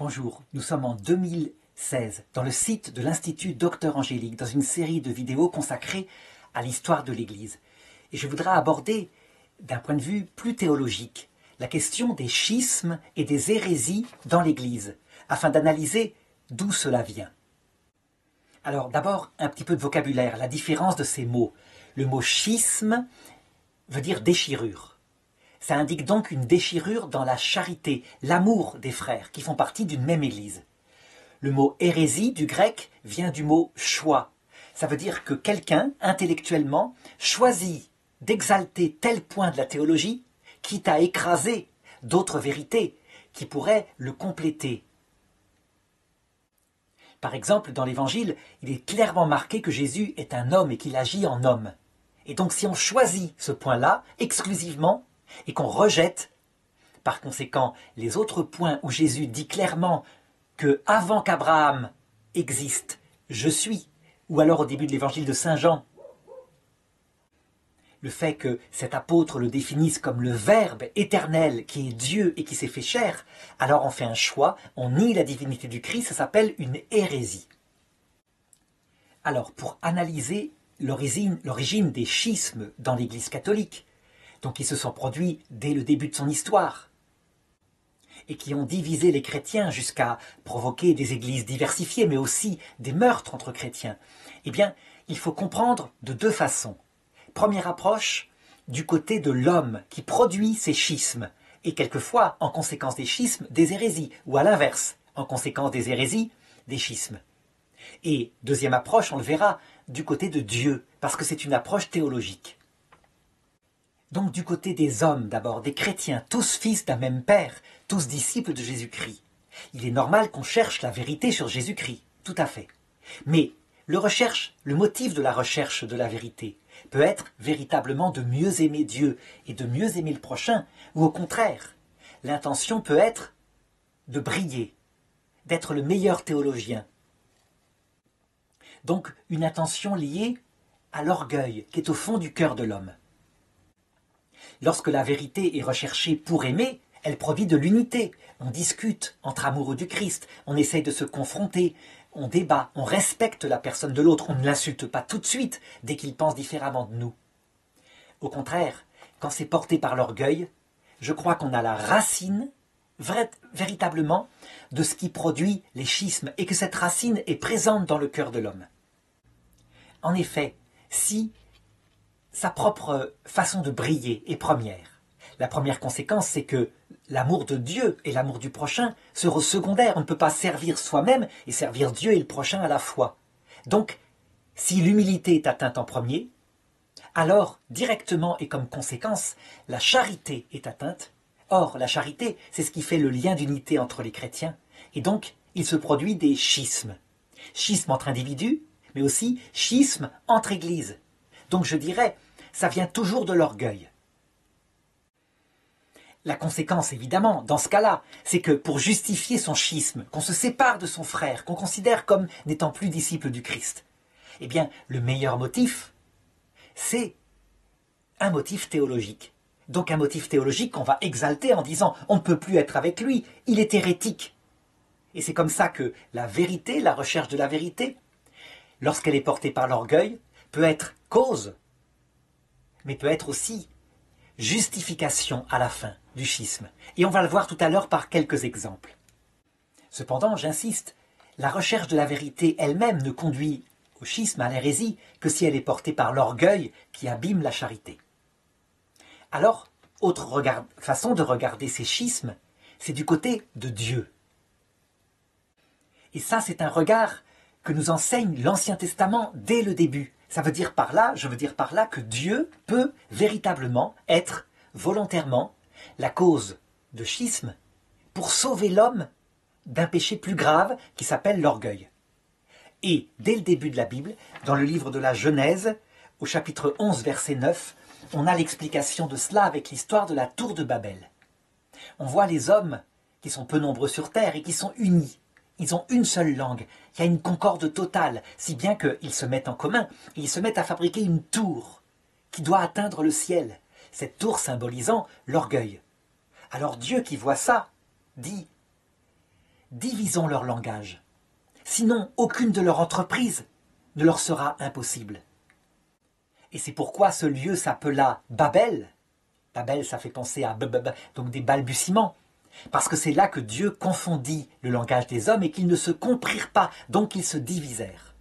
Bonjour, nous sommes en 2016 dans le site de l'Institut Docteur Angélique dans une série de vidéos consacrées à l'histoire de l'Église. Et je voudrais aborder, d'un point de vue plus théologique, la question des schismes et des hérésies dans l'Église, afin d'analyser d'où cela vient. Alors d'abord, un petit peu de vocabulaire, la différence de ces mots. Le mot schisme veut dire déchirure. Ça indique donc une déchirure dans la charité, l'amour des frères qui font partie d'une même Église. Le mot hérésie du grec vient du mot choix. Ça veut dire que quelqu'un, intellectuellement, choisit d'exalter tel point de la théologie, quitte à écraser d'autres vérités qui pourraient le compléter. Par exemple, dans l'Évangile, il est clairement marqué que Jésus est un homme et qu'il agit en homme. Et donc si on choisit ce point-là exclusivement, et qu'on rejette, par conséquent, les autres points où Jésus dit clairement que avant qu'Abraham existe, je suis, ou alors au début de l'évangile de Saint Jean, le fait que cet apôtre le définisse comme le Verbe éternel qui est Dieu et qui s'est fait chair, alors on fait un choix, on nie la divinité du Christ, ça s'appelle une hérésie. Alors, pour analyser l'origine des schismes dans l'Église catholique, donc qui se sont produits dès le début de son histoire, et qui ont divisé les chrétiens jusqu'à provoquer des églises diversifiées, mais aussi des meurtres entre chrétiens, eh bien, il faut comprendre de deux façons. Première approche, du côté de l'homme qui produit ces schismes, et quelquefois, en conséquence des schismes, des hérésies, ou à l'inverse, en conséquence des hérésies, des schismes. Et deuxième approche, on le verra, du côté de Dieu, parce que c'est une approche théologique. Donc du côté des hommes d'abord, des chrétiens, tous fils d'un même père, tous disciples de Jésus-Christ. Il est normal qu'on cherche la vérité sur Jésus-Christ, tout à fait. Mais le motif de la recherche de la vérité peut être véritablement de mieux aimer Dieu et de mieux aimer le prochain, ou au contraire, l'intention peut être de briller, d'être le meilleur théologien. Donc une intention liée à l'orgueil qui est au fond du cœur de l'homme. Lorsque la vérité est recherchée pour aimer, elle produit de l'unité. On discute entre amoureux du Christ, on essaye de se confronter, on débat, on respecte la personne de l'autre, on ne l'insulte pas tout de suite dès qu'il pense différemment de nous. Au contraire, quand c'est porté par l'orgueil, je crois qu'on a la racine véritablement de ce qui produit les schismes et que cette racine est présente dans le cœur de l'homme. En effet, si sa propre façon de briller est première. La première conséquence, c'est que l'amour de Dieu et l'amour du prochain seront secondaires. On ne peut pas servir soi-même et servir Dieu et le prochain à la fois. Donc, si l'humilité est atteinte en premier, alors, directement et comme conséquence, la charité est atteinte. Or, la charité, c'est ce qui fait le lien d'unité entre les chrétiens. Et donc, il se produit des schismes. Schismes entre individus, mais aussi schismes entre églises. Donc je dirais, ça vient toujours de l'orgueil. La conséquence, évidemment, dans ce cas-là, c'est que pour justifier son schisme, qu'on se sépare de son frère, qu'on considère comme n'étant plus disciple du Christ, eh bien, le meilleur motif, c'est un motif théologique. Donc un motif théologique qu'on va exalter en disant « on ne peut plus être avec lui, il est hérétique ». Et c'est comme ça que la vérité, la recherche de la vérité, lorsqu'elle est portée par l'orgueil, peut être cause, mais peut être aussi justification à la fin du schisme. Et on va le voir tout à l'heure par quelques exemples. Cependant, j'insiste, la recherche de la vérité elle-même ne conduit au schisme, à l'hérésie, que si elle est portée par l'orgueil qui abîme la charité. Alors, autre façon de regarder ces schismes, c'est du côté de Dieu. Et ça, c'est un regard que nous enseigne l'Ancien Testament dès le début. Ça veut dire par là, je veux dire par là que Dieu peut véritablement être volontairement la cause de schisme pour sauver l'homme d'un péché plus grave qui s'appelle l'orgueil. Et dès le début de la Bible, dans le livre de la Genèse, au chapitre 11, verset 9, on a l'explication de cela avec l'histoire de la tour de Babel. On voit les hommes qui sont peu nombreux sur terre et qui sont unis. Ils ont une seule langue, il y a une concorde totale, si bien qu'ils se mettent en commun, et ils se mettent à fabriquer une tour qui doit atteindre le ciel, cette tour symbolisant l'orgueil. Alors Dieu qui voit ça, dit divisons leur langage. Sinon, aucune de leurs entreprises ne leur sera impossible. Et c'est pourquoi ce lieu s'appela Babel. Babel, ça fait penser à donc des balbutiements. Parce que c'est là que Dieu confondit le langage des hommes et qu'ils ne se comprirent pas, donc ils se divisèrent.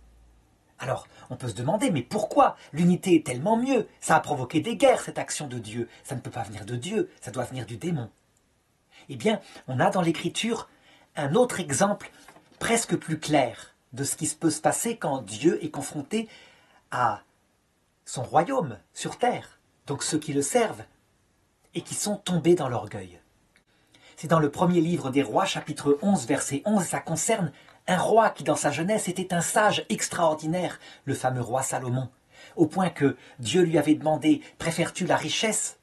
Alors, on peut se demander, mais pourquoi l'unité est tellement mieux? Ça a provoqué des guerres, cette action de Dieu. Ça ne peut pas venir de Dieu, ça doit venir du démon. Eh bien, on a dans l'Écriture un autre exemple presque plus clair de ce qui peut se passer quand Dieu est confronté à son royaume sur terre, donc ceux qui le servent, et qui sont tombés dans l'orgueil. C'est dans le premier livre des rois, chapitre 11, verset 11, ça concerne un roi qui, dans sa jeunesse, était un sage extraordinaire, le fameux roi Salomon, au point que Dieu lui avait demandé « Préfères-tu la richesse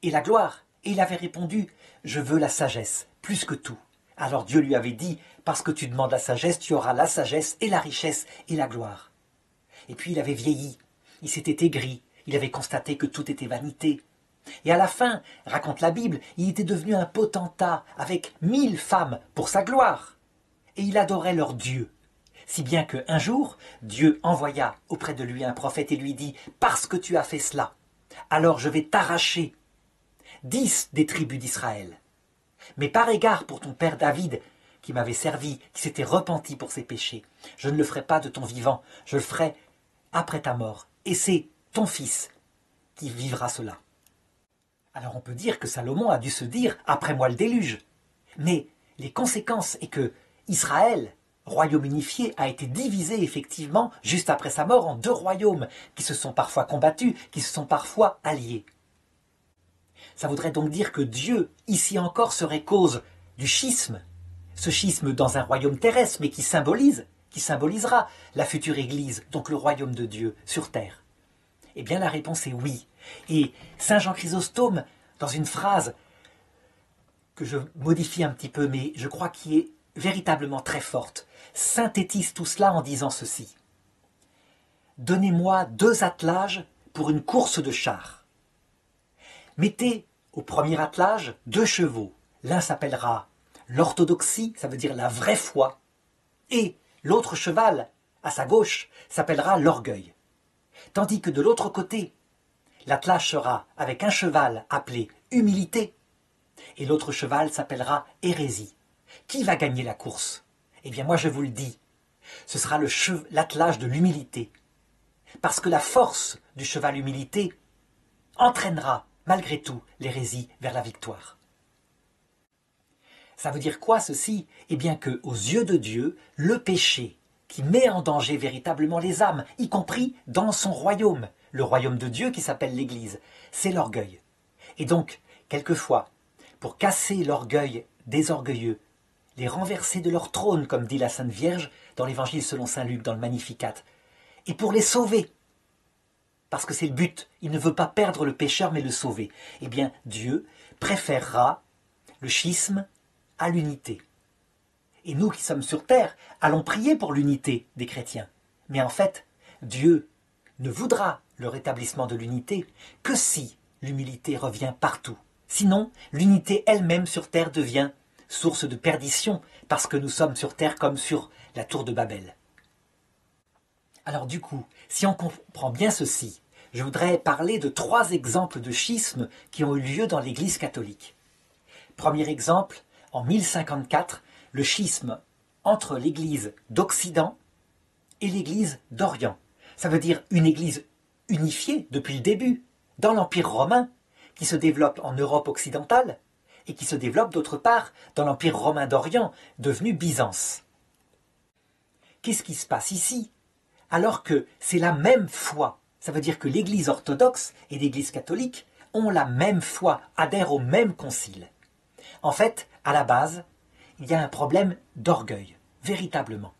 et la gloire ?» Et il avait répondu « Je veux la sagesse, plus que tout. » Alors Dieu lui avait dit « Parce que tu demandes la sagesse, tu auras la sagesse et la richesse et la gloire. » Et puis il avait vieilli, il s'était aigri, il avait constaté que tout était vanité. Et à la fin, raconte la Bible, il était devenu un potentat avec 1000 femmes pour sa gloire. Et il adorait leur Dieu. Si bien qu'un jour, Dieu envoya auprès de lui un prophète et lui dit « Parce que tu as fait cela, alors je vais t'arracher 10 des tribus d'Israël. Mais par égard pour ton père David, qui m'avait servi, qui s'était repenti pour ses péchés, je ne le ferai pas de ton vivant, je le ferai après ta mort. Et c'est ton fils qui vivra cela. » Alors on peut dire que Salomon a dû se dire « Après moi le déluge ». Mais les conséquences est que Israël, royaume unifié, a été divisé effectivement juste après sa mort en 2 royaumes qui se sont parfois combattus, qui se sont parfois alliés. Ça voudrait donc dire que Dieu, ici encore, serait cause du schisme. Ce schisme dans un royaume terrestre, mais qui symbolisera la future Église, donc le royaume de Dieu sur terre. Eh bien la réponse est oui. Et Saint Jean Chrysostome, dans une phrase que je modifie un petit peu, mais je crois qui est véritablement très forte, synthétise tout cela en disant ceci. « Donnez-moi 2 attelages pour une course de chars. Mettez au premier attelage 2 chevaux. L'un s'appellera l'orthodoxie, ça veut dire la vraie foi, et l'autre cheval, à sa gauche, s'appellera l'orgueil. Tandis que de l'autre côté, l'attelage sera avec un cheval appelé humilité, et l'autre cheval s'appellera hérésie. Qui va gagner la course? Eh bien moi je vous le dis, ce sera l'attelage de l'humilité. Parce que la force du cheval humilité entraînera malgré tout l'hérésie vers la victoire. Ça veut dire quoi ceci? Eh bien que aux yeux de Dieu, le péché qui met en danger véritablement les âmes, y compris dans son royaume, le royaume de Dieu qui s'appelle l'Église, c'est l'orgueil. Et donc, quelquefois, pour casser l'orgueil des orgueilleux, les renverser de leur trône, comme dit la Sainte Vierge dans l'Évangile selon saint Luc, dans le Magnificat, et pour les sauver, parce que c'est le but, il ne veut pas perdre le pécheur mais le sauver, eh bien Dieu préférera le schisme à l'unité. Et nous qui sommes sur terre, allons prier pour l'unité des chrétiens. Mais en fait, Dieu ne voudra le rétablissement de l'unité que si l'humilité revient partout. Sinon, l'unité elle-même sur terre devient source de perdition, parce que nous sommes sur terre comme sur la tour de Babel. Alors du coup, si on comprend bien ceci, je voudrais parler de 3 exemples de schisme qui ont eu lieu dans l'Église catholique. Premier exemple, en 1054, le schisme entre l'Église d'Occident et l'Église d'Orient. Ça veut dire une Église unifiée depuis le début, dans l'Empire romain, qui se développe en Europe occidentale, et qui se développe d'autre part dans l'Empire romain d'Orient, devenu Byzance. Qu'est-ce qui se passe ici? Alors que c'est la même foi, ça veut dire que l'Église orthodoxe et l'Église catholique ont la même foi, adhèrent au même concile. En fait, à la base, il y a un problème d'orgueil, véritablement.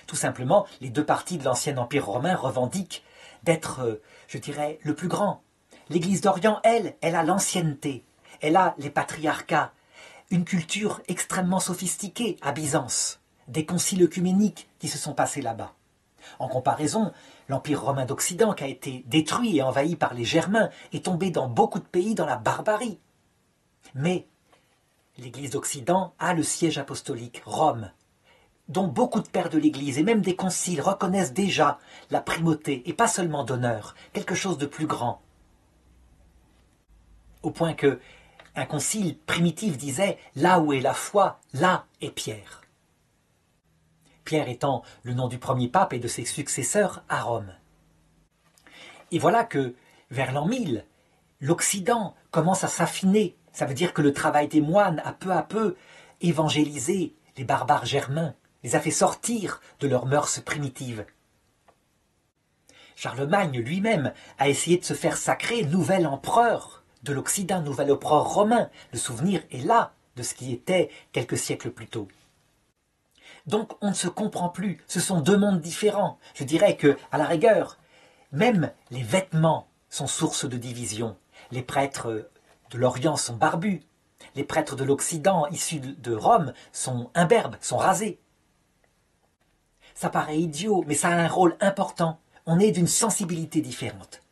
Tout simplement, les 2 parties de l'ancien Empire romain revendiquent d'être, je dirais, le plus grand. L'Église d'Orient, elle a l'ancienneté, elle a les patriarcats, une culture extrêmement sophistiquée à Byzance, des conciles œcuméniques qui se sont passés là-bas. En comparaison, l'Empire romain d'Occident, qui a été détruit et envahi par les Germains, est tombé dans beaucoup de pays dans la barbarie. Mais l'Église d'Occident a le siège apostolique, Rome, dont beaucoup de pères de l'Église et même des conciles reconnaissent déjà la primauté, et pas seulement d'honneur, quelque chose de plus grand. Au point que un concile primitif disait « là où est la foi, là est Pierre ». Pierre étant le nom du premier pape et de ses successeurs à Rome. Et voilà que, vers l'an 1000, l'Occident commence à s'affiner. Ça veut dire que le travail des moines a peu à peu évangélisé les barbares germains, les a fait sortir de leurs mœurs primitives. Charlemagne lui-même a essayé de se faire sacrer nouvel empereur de l'Occident, nouvel empereur romain. Le souvenir est là de ce qui était quelques siècles plus tôt. Donc on ne se comprend plus, ce sont deux mondes différents. Je dirais que, à la rigueur, même les vêtements sont source de division. Les prêtres de l'Orient sont barbus, les prêtres de l'Occident issus de Rome sont imberbes, sont rasés. Ça paraît idiot, mais ça a un rôle important. On est d'une sensibilité différente.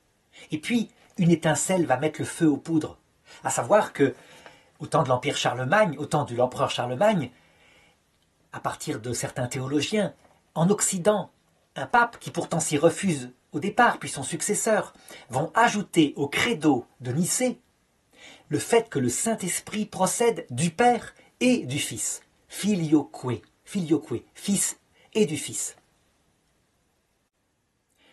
Et puis, une étincelle va mettre le feu aux poudres. À savoir que, au temps de l'Empire Charlemagne, au temps de l'empereur Charlemagne, à partir de certains théologiens, en Occident, un pape qui pourtant s'y refuse au départ, puis son successeur, vont ajouter au credo de Nicée le fait que le Saint-Esprit procède du Père et du Fils. Filioque, Fils et du Fils.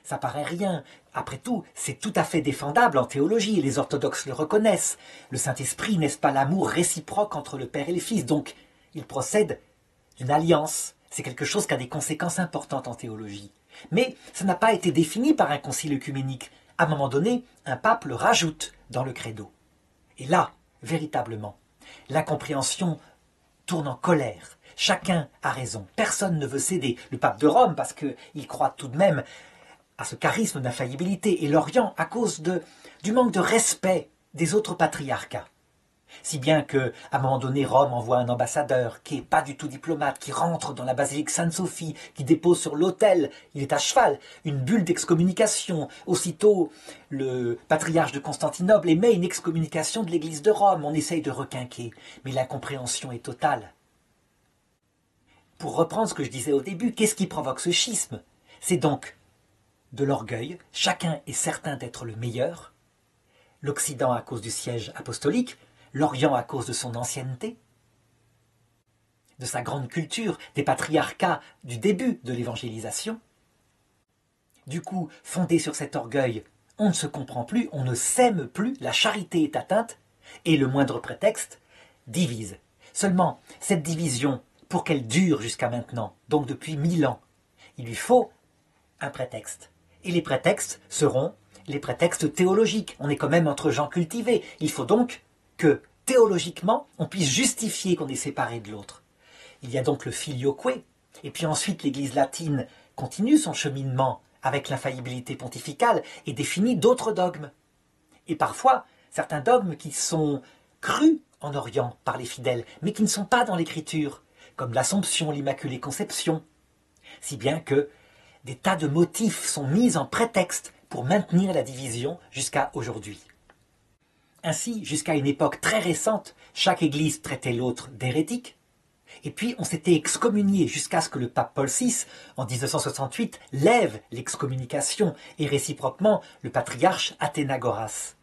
Ça paraît rien. Après tout, c'est tout à fait défendable en théologie, les orthodoxes le reconnaissent. Le Saint-Esprit, n'est-ce pas l'amour réciproque entre le Père et le Fils? Donc, il procède d'une alliance. C'est quelque chose qui a des conséquences importantes en théologie. Mais ça n'a pas été défini par un concile œcuménique. À un moment donné, un pape le rajoute dans le credo. Et là, véritablement, l'incompréhension tourne en colère. Chacun a raison. Personne ne veut céder. Le pape de Rome, parce qu'il croit tout de même à ce charisme d'infaillibilité, et l'Orient à cause du manque de respect des autres patriarcats. Si bien qu'à un moment donné, Rome envoie un ambassadeur qui n'est pas du tout diplomate, qui rentre dans la basilique Sainte-Sophie, qui dépose sur l'autel, il est à cheval, une bulle d'excommunication. Aussitôt, le patriarche de Constantinople émet une excommunication de l'église de Rome. On essaye de requinquer, mais l'incompréhension est totale. Pour reprendre ce que je disais au début, qu'est-ce qui provoque ce schisme? C'est donc de l'orgueil, chacun est certain d'être le meilleur, l'Occident à cause du siège apostolique, l'Orient à cause de son ancienneté, de sa grande culture, des patriarcats du début de l'évangélisation. Du coup, fondé sur cet orgueil, on ne se comprend plus, on ne s'aime plus, la charité est atteinte, et le moindre prétexte divise. Seulement, cette division, pour qu'elle dure jusqu'à maintenant, donc depuis 1000 ans, il lui faut un prétexte. Et les prétextes seront les prétextes théologiques. On est quand même entre gens cultivés. Il faut donc que, théologiquement, on puisse justifier qu'on est séparé de l'autre. Il y a donc le filioque, et puis ensuite l'Église latine continue son cheminement avec l'infaillibilité pontificale et définit d'autres dogmes. Et parfois, certains dogmes qui sont crus en Orient par les fidèles, mais qui ne sont pas dans l'Écriture, comme l'Assomption, l'Immaculée Conception. Si bien que des tas de motifs sont mis en prétexte pour maintenir la division jusqu'à aujourd'hui. Ainsi, jusqu'à une époque très récente, chaque église traitait l'autre d'hérétique, et puis on s'était excommunié jusqu'à ce que le pape Paul VI, en 1968, lève l'excommunication, et réciproquement le patriarche Athénagoras.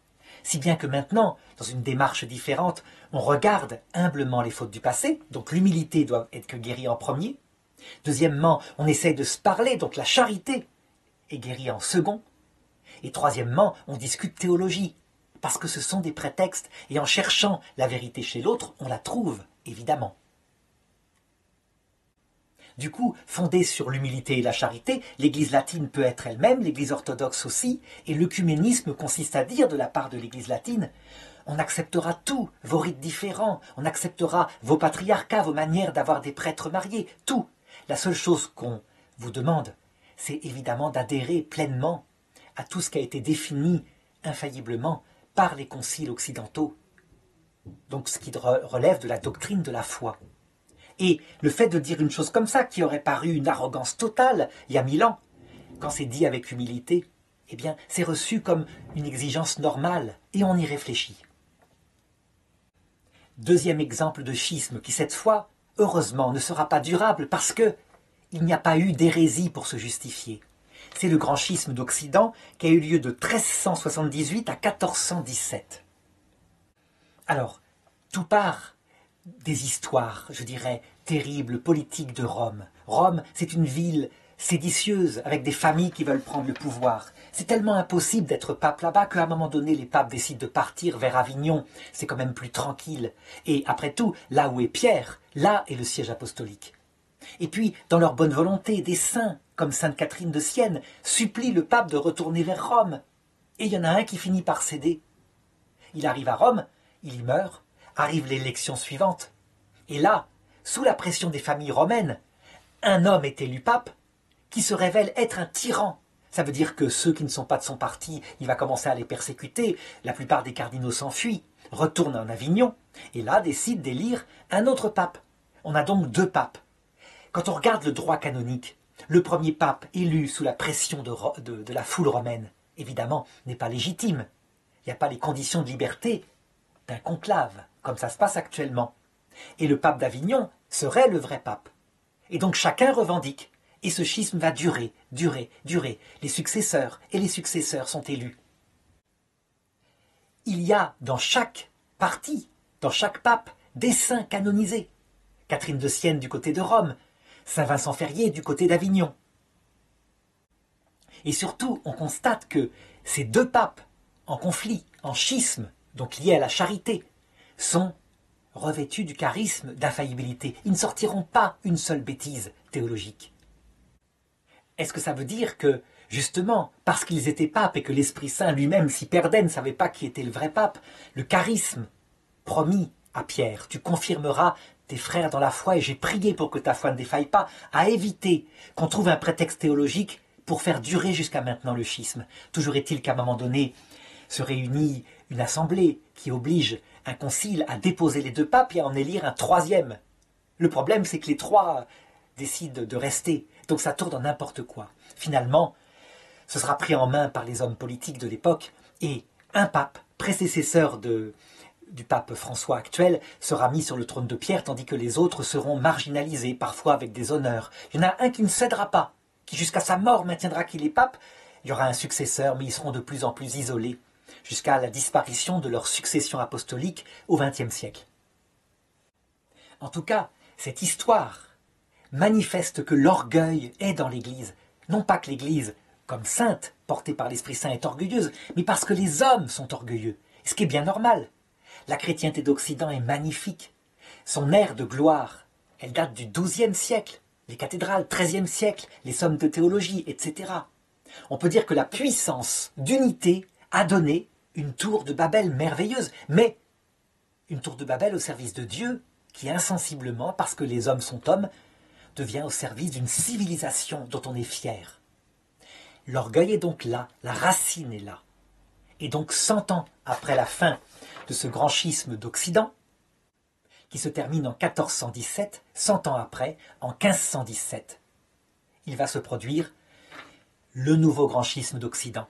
Si bien que maintenant, dans une démarche différente, on regarde humblement les fautes du passé, donc l'humilité doit être guérie en premier. Deuxièmement, on essaye de se parler, donc la charité est guérie en second. Et troisièmement, on discute théologie, parce que ce sont des prétextes, et en cherchant la vérité chez l'autre, on la trouve, évidemment. Du coup, fondée sur l'humilité et la charité, l'Église latine peut être elle-même, l'Église orthodoxe aussi, et l'œcuménisme consiste à dire de la part de l'Église latine, on acceptera tout, vos rites différents, on acceptera vos patriarcats, vos manières d'avoir des prêtres mariés, tout. La seule chose qu'on vous demande, c'est évidemment d'adhérer pleinement à tout ce qui a été défini infailliblement par les conciles occidentaux. Donc ce qui relève de la doctrine de la foi. Et le fait de dire une chose comme ça, qui aurait paru une arrogance totale il y a 1000 ans, quand c'est dit avec humilité, eh bien c'est reçu comme une exigence normale, et on y réfléchit. Deuxième exemple de schisme qui, cette fois, heureusement, ne sera pas durable parce que il n'y a pas eu d'hérésie pour se justifier. C'est le grand schisme d'Occident qui a eu lieu de 1378 à 1417. Alors, tout part des histoires, je dirais, terribles, politiques de Rome. Rome, c'est une ville séditieuse, avec des familles qui veulent prendre le pouvoir. C'est tellement impossible d'être pape là-bas qu'à un moment donné, les papes décident de partir vers Avignon. C'est quand même plus tranquille. Et après tout, là où est Pierre, là est le siège apostolique. Et puis, dans leur bonne volonté, des saints, comme Sainte Catherine de Sienne, supplient le pape de retourner vers Rome. Et il y en a un qui finit par céder. Il arrive à Rome, il y meurt, arrive l'élection suivante. Et là, sous la pression des familles romaines, un homme est élu pape qui se révèle être un tyran. Ça veut dire que ceux qui ne sont pas de son parti, il va commencer à les persécuter. La plupart des cardinaux s'enfuient, retournent en Avignon, et là décident d'élire un autre pape. On a donc deux papes. Quand on regarde le droit canonique, le premier pape élu sous la pression de la foule romaine, évidemment, n'est pas légitime. Il n'y a pas les conditions de liberté d'un conclave, comme ça se passe actuellement. Et le pape d'Avignon serait le vrai pape. Et donc chacun revendique. Et ce schisme va durer, durer, durer. Les successeurs et les successeurs sont élus. Il y a dans chaque parti, dans chaque pape, des saints canonisés. Catherine de Sienne du côté de Rome, Saint Vincent Ferrier du côté d'Avignon. Et surtout, on constate que ces deux papes, en conflit, en schisme, donc liés à la charité, sont revêtus du charisme d'infaillibilité. Ils ne sortiront pas une seule bêtise théologique. Est-ce que ça veut dire que, justement, parce qu'ils étaient papes et que l'Esprit Saint lui-même s'y perdait, ne savait pas qui était le vrai pape, le charisme promis à Pierre, tu confirmeras tes frères dans la foi et j'ai prié pour que ta foi ne défaille pas, a évité qu'on trouve un prétexte théologique pour faire durer jusqu'à maintenant le schisme. Toujours est-il qu'à un moment donné se réunit une assemblée qui oblige un concile à déposer les deux papes et à en élire un troisième. Le problème, c'est que les trois décident de rester. Donc ça tourne en n'importe quoi. Finalement, ce sera pris en main par les hommes politiques de l'époque et un pape, prédécesseur du pape François actuel, sera mis sur le trône de Pierre, tandis que les autres seront marginalisés, parfois avec des honneurs. Il y en a un qui ne cédera pas, qui jusqu'à sa mort maintiendra qu'il est pape. Il y aura un successeur, mais ils seront de plus en plus isolés, jusqu'à la disparition de leur succession apostolique au XXe siècle. En tout cas, cette histoire manifeste que l'orgueil est dans l'Église. Non pas que l'Église, comme sainte, portée par l'Esprit Saint, est orgueilleuse, mais parce que les hommes sont orgueilleux, ce qui est bien normal. La chrétienté d'Occident est magnifique. Son ère de gloire, elle date du XIIe siècle, les cathédrales, XIIIe siècle, les sommes de théologie, etc. On peut dire que la puissance d'unité a donné une tour de Babel merveilleuse, mais une tour de Babel au service de Dieu, qui insensiblement, parce que les hommes sont hommes, devient au service d'une civilisation dont on est fier. L'orgueil est donc là, la racine est là. Et donc 100 ans après la fin de ce grand schisme d'Occident, qui se termine en 1417, 100 ans après, en 1517, il va se produire le nouveau grand schisme d'Occident,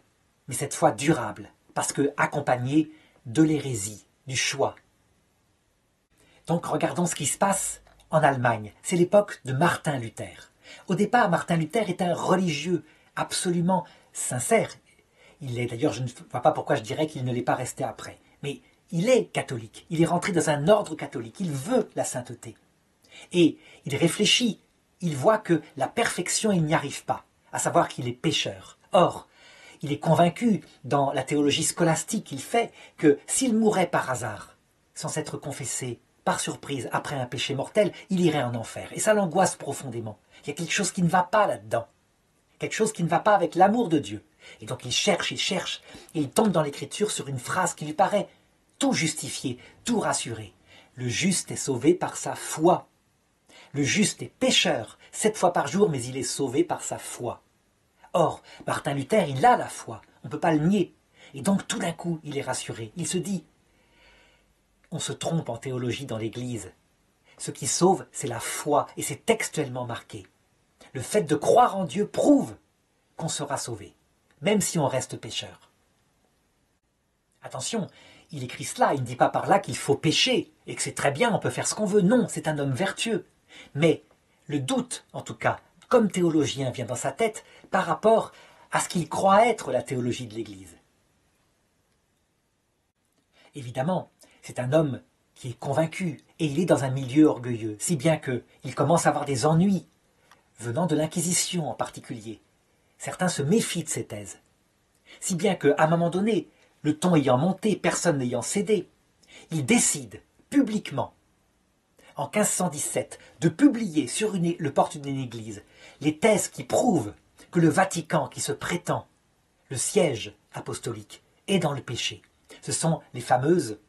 mais cette fois durable, parce que accompagné de l'hérésie, du choix. Donc regardons ce qui se passe en Allemagne. C'est l'époque de Martin Luther. Au départ, Martin Luther est un religieux absolument sincère. Il est d'ailleurs, je ne vois pas pourquoi je dirais qu'il ne l'est pas resté après. Mais il est catholique. Il est rentré dans un ordre catholique. Il veut la sainteté. Et il réfléchit. Il voit que la perfection, il n'y arrive pas. À savoir qu'il est pécheur. Or, il est convaincu dans la théologie scolastique qu'il fait que s'il mourait par hasard, sans s'être confessé, par surprise, après un péché mortel, il irait en enfer. Et ça l'angoisse profondément. Il y a quelque chose qui ne va pas là-dedans. Quelque chose qui ne va pas avec l'amour de Dieu. Et donc il cherche, et il tombe dans l'Écriture sur une phrase qui lui paraît tout justifiée, tout rassurée. Le juste est sauvé par sa foi. Le juste est pécheur 7 fois par jour, mais il est sauvé par sa foi. Or, Martin Luther, il a la foi. On ne peut pas le nier. Et donc tout d'un coup, il est rassuré. Il se dit, on se trompe en théologie dans l'Église. Ce qui sauve, c'est la foi, et c'est textuellement marqué. Le fait de croire en Dieu prouve qu'on sera sauvé, même si on reste pécheur. Attention, il écrit cela, il ne dit pas par là qu'il faut pécher, et que c'est très bien, on peut faire ce qu'on veut. Non, c'est un homme vertueux. Mais le doute, en tout cas, comme théologien, vient dans sa tête par rapport à ce qu'il croit être la théologie de l'Église. Évidemment, c'est un homme qui est convaincu, et il est dans un milieu orgueilleux, si bien qu'il commence à avoir des ennuis, venant de l'Inquisition en particulier. Certains se méfient de ses thèses. Si bien qu'à un moment donné, le ton ayant monté, personne n'ayant cédé, il décide publiquement, en 1517, de publier sur le porte d'une église les thèses qui prouvent que le Vatican, qui se prétend le siège apostolique, est dans le péché. Ce sont les fameuses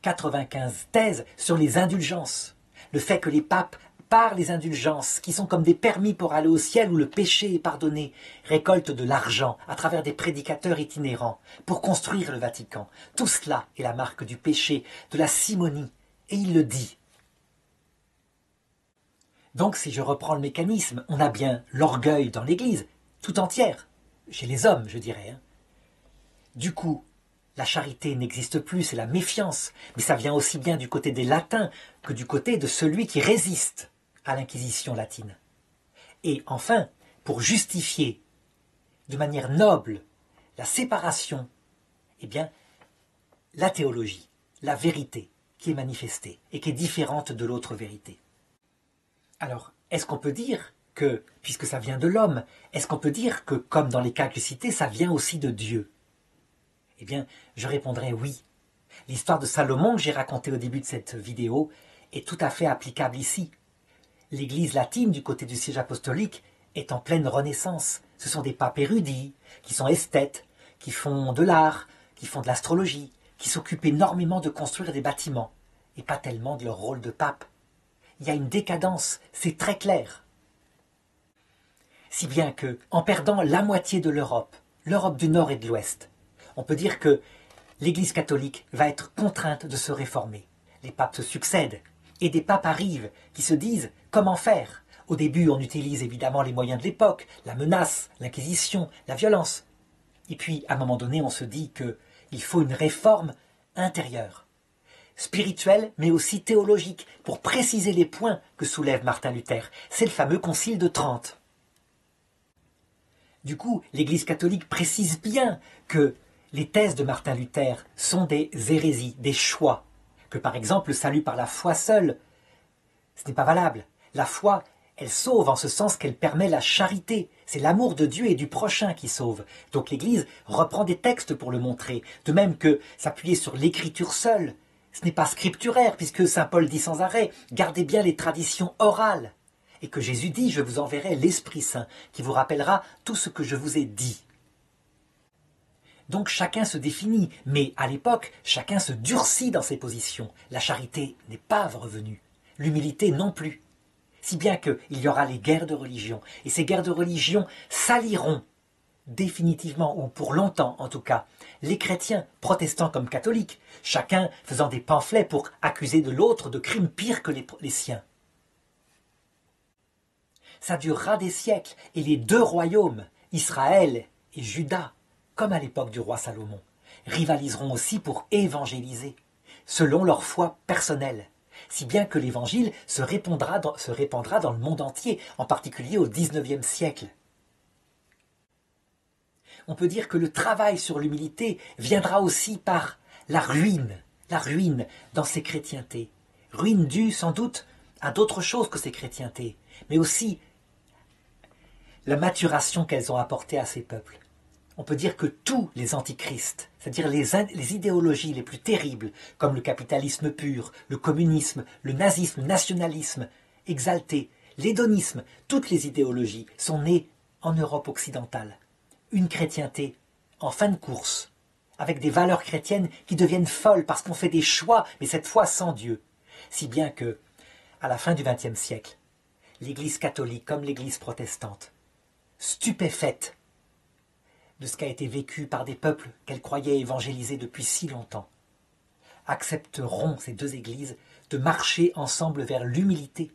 95 thèses sur les indulgences. Le fait que les papes, par les indulgences, qui sont comme des permis pour aller au ciel où le péché est pardonné, récoltent de l'argent à travers des prédicateurs itinérants pour construire le Vatican. Tout cela est la marque du péché, de la simonie, et il le dit. Donc si je reprends le mécanisme, on a bien l'orgueil dans l'Église, tout entière, chez les hommes je dirais. Du coup, la charité n'existe plus, c'est la méfiance, mais ça vient aussi bien du côté des latins que du côté de celui qui résiste à l'Inquisition latine. Et enfin, pour justifier de manière noble la séparation, eh bien, la théologie, la vérité qui est manifestée et qui est différente de l'autre vérité. Alors, est-ce qu'on peut dire que, puisque ça vient de l'homme, est-ce qu'on peut dire que, comme dans les cas que cités, ça vient aussi de Dieu? Eh bien, je répondrai oui. L'histoire de Salomon que j'ai racontée au début de cette vidéo est tout à fait applicable ici. L'Église latine du côté du siège apostolique est en pleine renaissance. Ce sont des papes érudits, qui sont esthètes, qui font de l'art, qui font de l'astrologie, qui s'occupent énormément de construire des bâtiments, et pas tellement de leur rôle de pape. Il y a une décadence, c'est très clair. Si bien que, en perdant la moitié de l'Europe du Nord et de l'Ouest, on peut dire que l'Église catholique va être contrainte de se réformer. Les papes se succèdent, et des papes arrivent qui se disent comment faire. Au début, on utilise évidemment les moyens de l'époque, la menace, l'inquisition, la violence. Et puis, à un moment donné, on se dit qu'il faut une réforme intérieure, spirituelle, mais aussi théologique, pour préciser les points que soulève Martin Luther. C'est le fameux Concile de Trente. Du coup, l'Église catholique précise bien que les thèses de Martin Luther sont des hérésies, des choix, que par exemple le salut par la foi seule, ce n'est pas valable. La foi, elle sauve en ce sens qu'elle permet la charité. C'est l'amour de Dieu et du prochain qui sauve. Donc l'Église reprend des textes pour le montrer, de même que s'appuyer sur l'écriture seule, ce n'est pas scripturaire, puisque saint Paul dit sans arrêt, gardez bien les traditions orales. Et que Jésus dit, je vous enverrai l'Esprit Saint, qui vous rappellera tout ce que je vous ai dit. Donc chacun se définit, mais à l'époque, chacun se durcit dans ses positions. La charité n'est pas revenue, l'humilité non plus. Si bien qu'il y aura les guerres de religion, et ces guerres de religion saliront définitivement, ou pour longtemps en tout cas, les chrétiens, protestants comme catholiques, chacun faisant des pamphlets pour accuser de l'autre de crimes pires que les siens. Ça durera des siècles, et les deux royaumes, Israël et Juda, comme à l'époque du roi Salomon, rivaliseront aussi pour évangéliser, selon leur foi personnelle, si bien que l'évangile se répandra dans le monde entier, en particulier au XIXe siècle. On peut dire que le travail sur l'humilité viendra aussi par la ruine dans ces chrétientés. Ruine due sans doute à d'autres choses que ces chrétientés, mais aussi la maturation qu'elles ont apportée à ces peuples. On peut dire que tous les antichrists, c'est-à-dire les idéologies les plus terribles, comme le capitalisme pur, le communisme, le nazisme, le nationalisme exalté, l'hédonisme, toutes les idéologies sont nées en Europe occidentale. Une chrétienté en fin de course, avec des valeurs chrétiennes qui deviennent folles parce qu'on fait des choix, mais cette fois sans Dieu. Si bien que, à la fin du XXe siècle, l'Église catholique comme l'Église protestante, stupéfaite de ce qui a été vécu par des peuples qu'elle croyait évangéliser depuis si longtemps, accepteront, ces deux églises, de marcher ensemble vers l'humilité,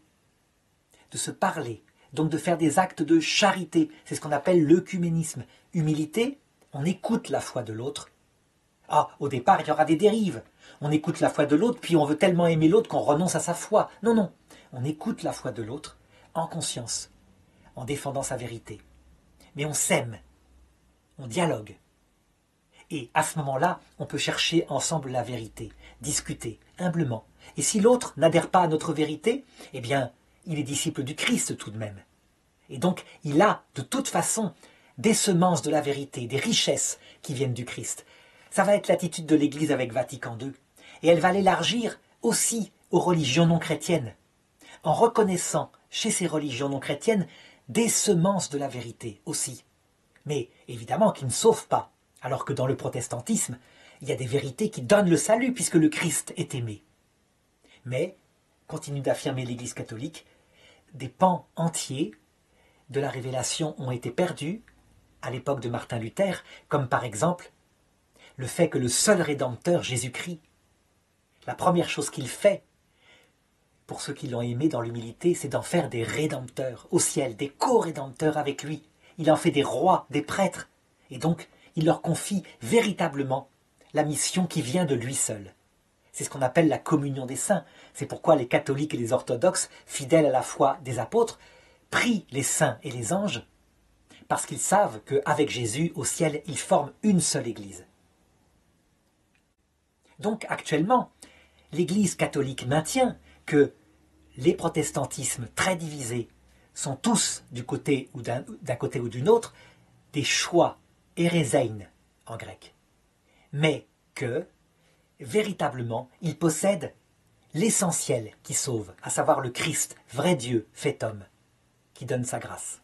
de se parler, donc de faire des actes de charité. C'est ce qu'on appelle l'œcuménisme. Humilité, on écoute la foi de l'autre, Ah, au départ, il y aura des dérives. On écoute la foi de l'autre, puis on veut tellement aimer l'autre qu'on renonce à sa foi. Non, non. On écoute la foi de l'autre en conscience, en défendant sa vérité. Mais on s'aime, on dialogue. Et à ce moment-là, on peut chercher ensemble la vérité, discuter humblement. Et si l'autre n'adhère pas à notre vérité, eh bien, il est disciple du Christ tout de même. Et donc, il a, de toute façon, des semences de la vérité, des richesses qui viennent du Christ. Ça va être l'attitude de l'Église avec Vatican II. Et elle va l'élargir aussi aux religions non chrétiennes, en reconnaissant chez ces religions non chrétiennes des semences de la vérité aussi. Mais évidemment qui ne sauvent pas, alors que dans le protestantisme, il y a des vérités qui donnent le salut puisque le Christ est aimé. Mais, continue d'affirmer l'Église catholique, des pans entiers de la révélation ont été perdus à l'époque de Martin Luther, comme par exemple le fait que le seul Rédempteur, Jésus-Christ, la première chose qu'il fait pour ceux qui l'ont aimé dans l'humilité, c'est d'en faire des rédempteurs au ciel, des co-rédempteurs avec lui. Il en fait des rois, des prêtres, et donc il leur confie véritablement la mission qui vient de lui seul. C'est ce qu'on appelle la communion des saints. C'est pourquoi les catholiques et les orthodoxes, fidèles à la foi des apôtres, prient les saints et les anges, parce qu'ils savent qu'avec Jésus, au ciel, ils forment une seule Église. Donc actuellement, l'Église catholique maintient que les protestantismes très divisés sont tous du côté ou d'un côté ou d'une autre des choix hérésein en grec, mais que véritablement ils possèdent l'essentiel qui sauve, à savoir le Christ, vrai Dieu fait homme, qui donne sa grâce.